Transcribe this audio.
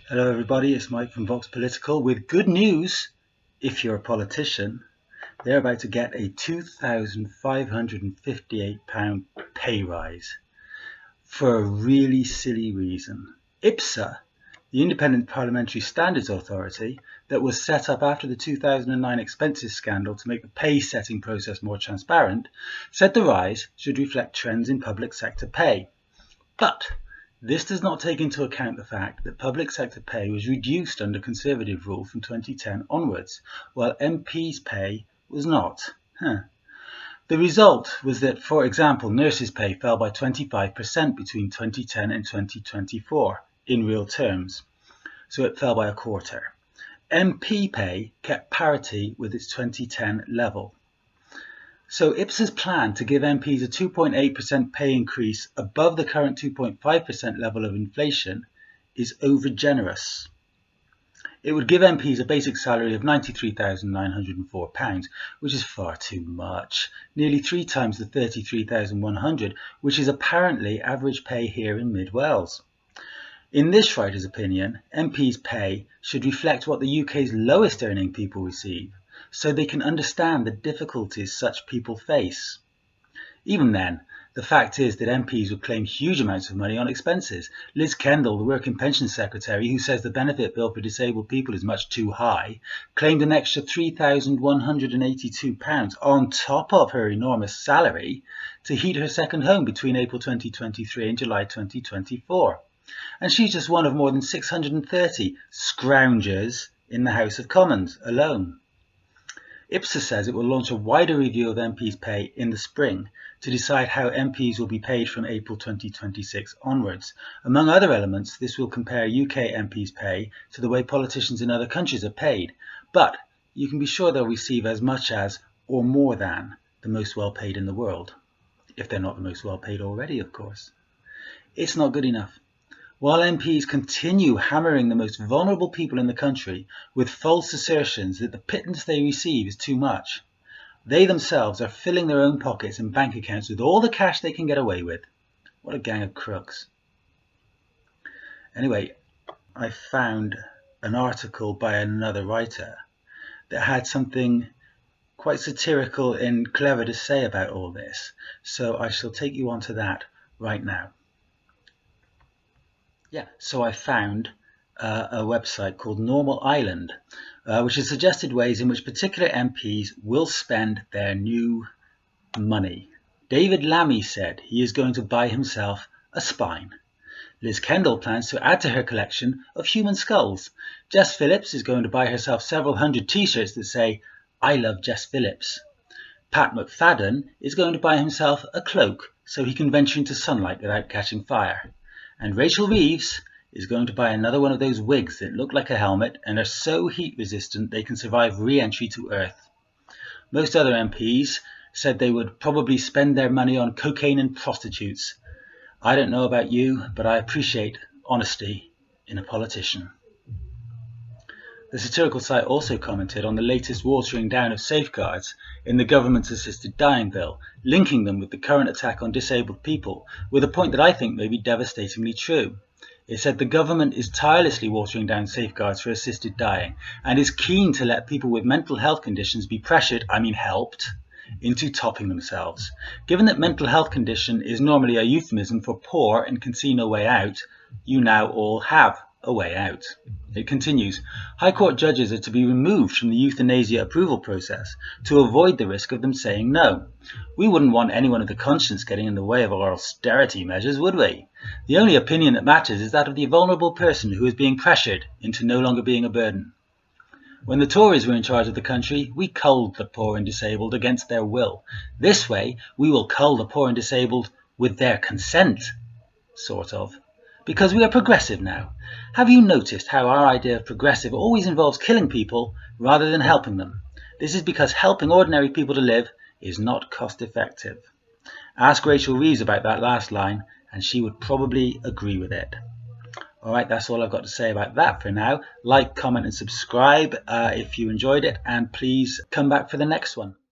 Hello everybody, it's Mike from Vox Political with good news. If you're a politician, they're about to get a £2,558 pay rise for a really silly reason. IPSA, the Independent Parliamentary Standards Authority that was set up after the 2009 expenses scandal to make the pay setting process more transparent, said the rise should reflect trends in public sector pay. But this does not take into account the fact that public sector pay was reduced under Conservative rule from 2010 onwards, while MPs' pay was not. The result was that, for example, nurses' pay fell by 25% between 2010 and 2024 in real terms, so it fell by a quarter. MP pay kept parity with its 2010 level. So IPSA's plan to give MPs a 2.8% pay increase above the current 2.5% level of inflation is overgenerous. It would give MPs a basic salary of £93,904, which is far too much, nearly 3 times the £33,100, which is apparently average pay here in Mid Wales. In this writer's opinion, MPs' pay should reflect what the UK's lowest earning people receive, so they can understand the difficulties such people face. Even then, the fact is that MPs would claim huge amounts of money on expenses. Liz Kendall, the Work and Pensions Secretary, who says the benefit bill for disabled people is much too high, claimed an extra £3,182 on top of her enormous salary to heat her second home between April 2023 and July 2024. And she's just one of more than 630 scroungers in the House of Commons alone. IPSA says it will launch a wider review of MPs' pay in the spring to decide how MPs will be paid from April 2026 onwards. Among other elements, this will compare UK MPs' pay to the way politicians in other countries are paid, but you can be sure they'll receive as much as or more than the most well-paid in the world, if they're not the most well-paid already, of course. It's not good enough. While MPs continue hammering the most vulnerable people in the country with false assertions that the pittance they receive is too much, they themselves are filling their own pockets and bank accounts with all the cash they can get away with. What a gang of crooks. Anyway, I found an article by another writer that had something quite satirical and clever to say about all this, so I shall take you on to that right now. So I found a website called Normal Island, which has suggested ways in which particular MPs will spend their new money. David Lammy said he is going to buy himself a spine. Liz Kendall plans to add to her collection of human skulls. Jess Phillips is going to buy herself several hundred t-shirts that say, "I love Jess Phillips." Pat McFadden is going to buy himself a cloak so he can venture into sunlight without catching fire. And Rachel Reeves is going to buy another one of those wigs that look like a helmet and are so heat resistant they can survive re-entry to Earth. Most other MPs said they would probably spend their money on cocaine and prostitutes. I don't know about you, but I appreciate honesty in a politician. The satirical site also commented on the latest watering down of safeguards in the government's assisted dying bill, linking them with the current attack on disabled people, with a point that I think may be devastatingly true. It said the government is tirelessly watering down safeguards for assisted dying and is keen to let people with mental health conditions be pressured, helped, into topping themselves. Given that mental health condition is normally a euphemism for poor and can see no way out, you now all have a way out. It continues, High Court judges are to be removed from the euthanasia approval process to avoid the risk of them saying no. We wouldn't want anyone of the conscience getting in the way of our austerity measures, would we? The only opinion that matters is that of the vulnerable person who is being pressured into no longer being a burden. When the Tories were in charge of the country, we culled the poor and disabled against their will. This way, we will cull the poor and disabled with their consent, sort of. Because we are progressive now. Have you noticed how our idea of progressive always involves killing people rather than helping them? This is because helping ordinary people to live is not cost effective. Ask Rachel Reeves about that last line and she would probably agree with it. Alright, that's all I've got to say about that for now. Like, comment and subscribe if you enjoyed it, and please come back for the next one.